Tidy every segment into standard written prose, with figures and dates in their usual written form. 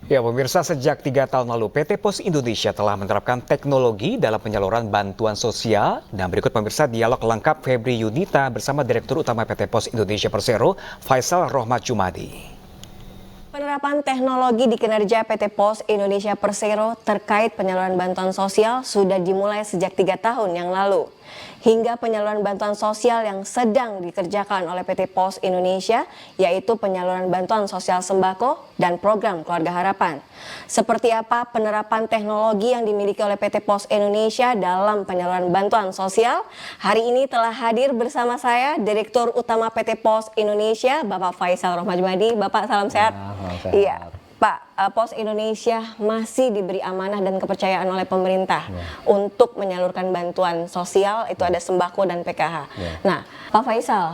Ya, pemirsa, sejak 3 tahun lalu PT Pos Indonesia telah menerapkan teknologi dalam penyaluran bantuan sosial. Dan berikut pemirsa dialog lengkap Febri Yunita bersama Direktur Utama PT Pos Indonesia Persero, Faisal Rohmat Jumadi. Penerapan teknologi di kinerja PT Pos Indonesia Persero terkait penyaluran bantuan sosial sudah dimulai sejak 3 tahun yang lalu. Hingga penyaluran bantuan sosial yang sedang dikerjakan oleh PT Pos Indonesia, yaitu penyaluran bantuan sosial sembako dan program Keluarga Harapan. Seperti apa penerapan teknologi yang dimiliki oleh PT Pos Indonesia dalam penyaluran bantuan sosial? Hari ini telah hadir bersama saya Direktur Utama PT Pos Indonesia, Bapak Faisal Rohmat Jumadi. Bapak, salam sehat. Iya, Pak, Pos Indonesia masih diberi amanah dan kepercayaan oleh pemerintah untuk menyalurkan bantuan sosial, itu ada sembako dan PKH. Nah, Pak Faisal,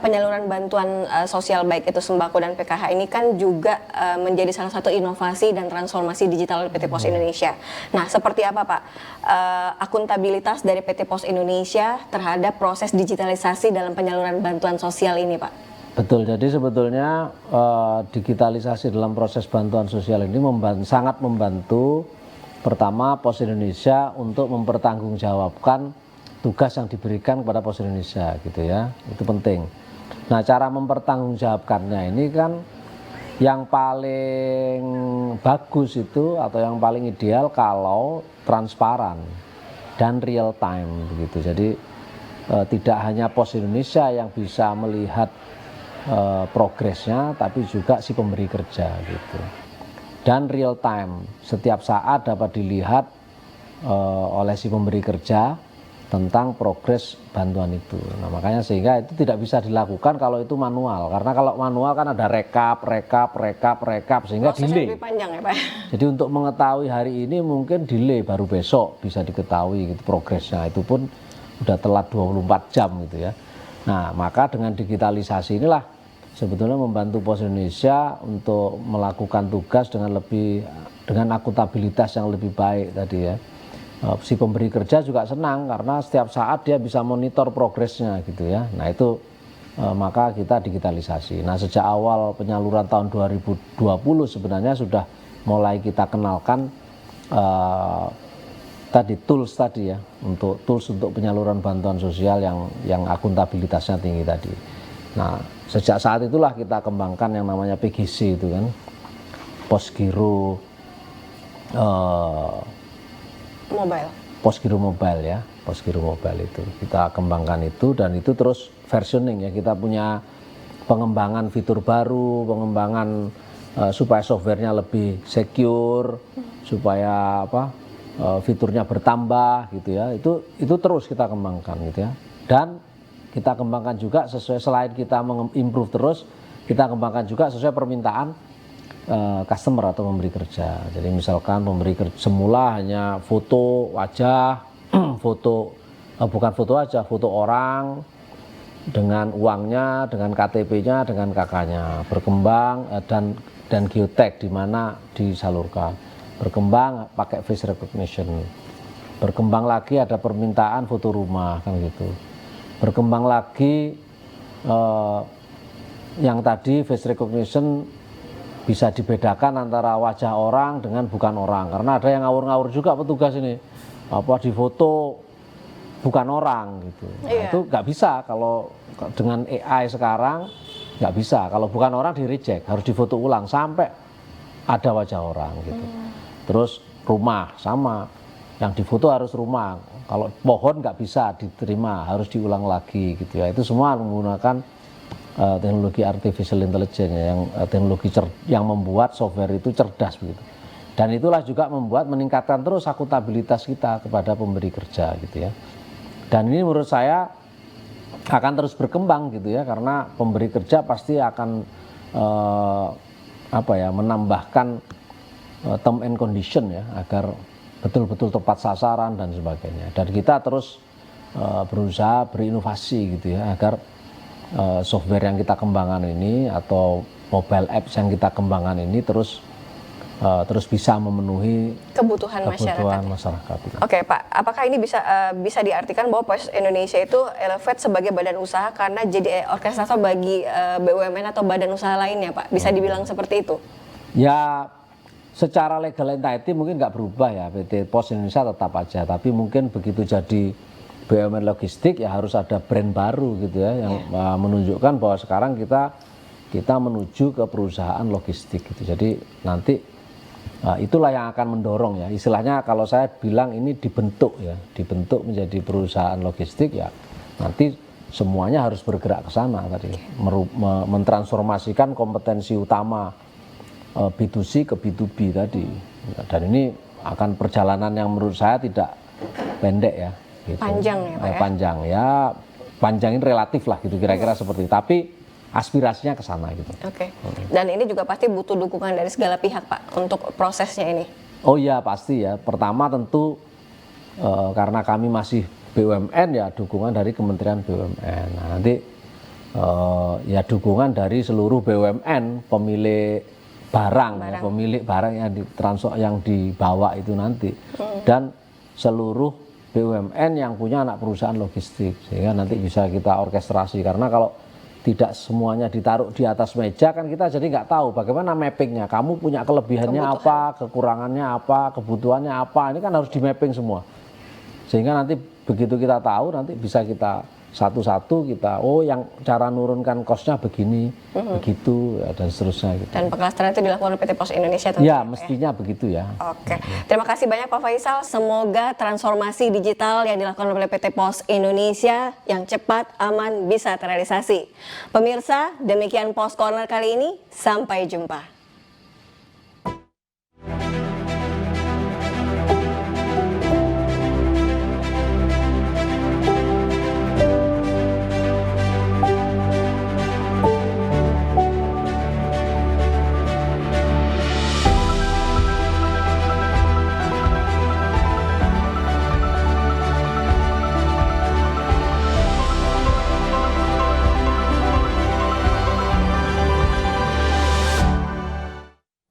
penyaluran bantuan sosial baik itu sembako dan PKH ini kan juga menjadi salah satu inovasi dan transformasi digital dari PT Pos Indonesia. Nah, seperti apa Pak akuntabilitas dari PT Pos Indonesia terhadap proses digitalisasi dalam penyaluran bantuan sosial ini, Pak? Betul, jadi sebetulnya digitalisasi dalam proses bantuan sosial ini sangat membantu pertama Pos Indonesia untuk mempertanggungjawabkan tugas yang diberikan kepada Pos Indonesia gitu ya, itu penting. Nah, cara mempertanggungjawabkannya ini kan yang paling bagus itu atau yang paling ideal kalau transparan dan real time begitu. Jadi tidak hanya Pos Indonesia yang bisa melihat progresnya, tapi juga si pemberi kerja gitu. Dan real time, setiap saat dapat dilihat oleh si pemberi kerja tentang progres bantuan itu. Nah, makanya sehingga itu tidak bisa dilakukan kalau itu manual, karena kalau manual kan ada rekap sehingga prosesnya delay. Lebih panjang ya Pak. Jadi untuk mengetahui hari ini mungkin delay, baru besok bisa diketahui gitu progresnya, itu pun udah telat 24 jam gitu ya. Nah, maka dengan digitalisasi inilah sebetulnya membantu Pos Indonesia untuk melakukan tugas dengan akuntabilitas yang lebih baik tadi ya. Si pemberi kerja juga senang karena setiap saat dia bisa monitor progresnya gitu ya. Nah, itu maka kita digitalisasi. Nah, sejak awal penyaluran tahun 2020 sebenarnya sudah mulai kita kenalkan tools tadi ya, tools untuk penyaluran bantuan sosial yang akuntabilitasnya tinggi tadi. Nah, sejak saat itulah kita kembangkan yang namanya PGC itu kan, Posgiro Mobile ya, Posgiro Mobile itu kita kembangkan itu, dan itu terus versioning ya, kita punya pengembangan fitur baru, pengembangan supaya softwarenya lebih secure, supaya fiturnya bertambah gitu ya, itu terus kita kembangkan gitu ya. Dan kita kembangkan juga sesuai, selain kita mengimprove terus, kita kembangkan juga sesuai permintaan customer atau pemberi kerja. Jadi misalkan pemberi kerja semula hanya foto wajah, bukan foto aja, foto orang dengan uangnya, dengan KTP-nya, dengan KK-nya, berkembang dan geotag di mana disalurkan. Berkembang pakai face recognition, berkembang lagi ada permintaan foto rumah kan gitu, berkembang lagi yang tadi face recognition bisa dibedakan antara wajah orang dengan bukan orang, karena ada yang ngawur-ngawur juga petugas ini, di foto bukan orang gitu. Nah, itu nggak bisa kalau dengan AI sekarang, nggak bisa, kalau bukan orang di reject, harus difoto ulang sampai ada wajah orang gitu. Terus rumah sama, yang difoto harus rumah, kalau pohon nggak bisa diterima, harus diulang lagi gitu ya. Itu semua menggunakan teknologi artificial intelligence ya, teknologi yang membuat software itu cerdas begitu. Dan itulah juga meningkatkan terus akuntabilitas kita kepada pemberi kerja gitu ya. Dan ini menurut saya akan terus berkembang gitu ya, karena pemberi kerja pasti akan menambahkan term and condition ya, agar betul-betul tepat sasaran dan sebagainya. Dan kita terus berusaha berinovasi gitu ya, agar software yang kita kembangkan ini atau mobile apps yang kita kembangkan ini terus bisa memenuhi kebutuhan masyarakat. Oke Pak, apakah ini bisa diartikan bahwa Pos Indonesia itu elevate sebagai badan usaha karena jadi orkestrator bagi BUMN atau badan usaha lainnya Pak? Bisa dibilang seperti itu? Ya, secara legal entity mungkin nggak berubah ya, PT Pos Indonesia tetap aja, tapi mungkin begitu jadi BUMN logistik ya harus ada brand baru gitu ya, yang menunjukkan bahwa sekarang kita menuju ke perusahaan logistik gitu. Jadi nanti itulah yang akan mendorong ya, istilahnya kalau saya bilang ini dibentuk dibentuk menjadi perusahaan logistik ya, nanti semuanya harus bergerak ke sana tadi, mentransformasikan kompetensi utama B2C ke B2B tadi, dan ini akan perjalanan yang menurut saya tidak pendek ya, gitu. Panjang ya Pak ya? Panjang ya, panjangin relatif lah gitu kira-kira seperti itu, tapi aspirasinya ke sana gitu. Oke. Dan ini juga pasti butuh dukungan dari segala pihak Pak untuk prosesnya ini. Oh iya pasti ya, pertama tentu karena kami masih BUMN ya dukungan dari Kementerian BUMN. Nah, nanti ya dukungan dari seluruh BUMN pemilik barang. Ya, pemilik barang yang dibawa itu nanti, dan seluruh BUMN yang punya anak perusahaan logistik, sehingga nanti bisa kita orkestrasi, karena kalau tidak semuanya ditaruh di atas meja kan kita jadi nggak tahu bagaimana mappingnya, kamu punya kelebihannya apa, kekurangannya apa, kebutuhannya apa, ini kan harus di mapping semua, sehingga nanti begitu kita tahu nanti bisa kita satu-satu kita, oh yang cara nurunkan kosnya begini, begitu ya, dan seterusnya gitu. Dan penklasteran itu dilakukan oleh PT Pos Indonesia tentunya. Ya mestinya begitu ya. Oke, terima kasih banyak Pak Faisal. Semoga transformasi digital yang dilakukan oleh PT Pos Indonesia yang cepat, aman, bisa terrealisasi. Pemirsa, demikian Pos Corner kali ini. Sampai jumpa.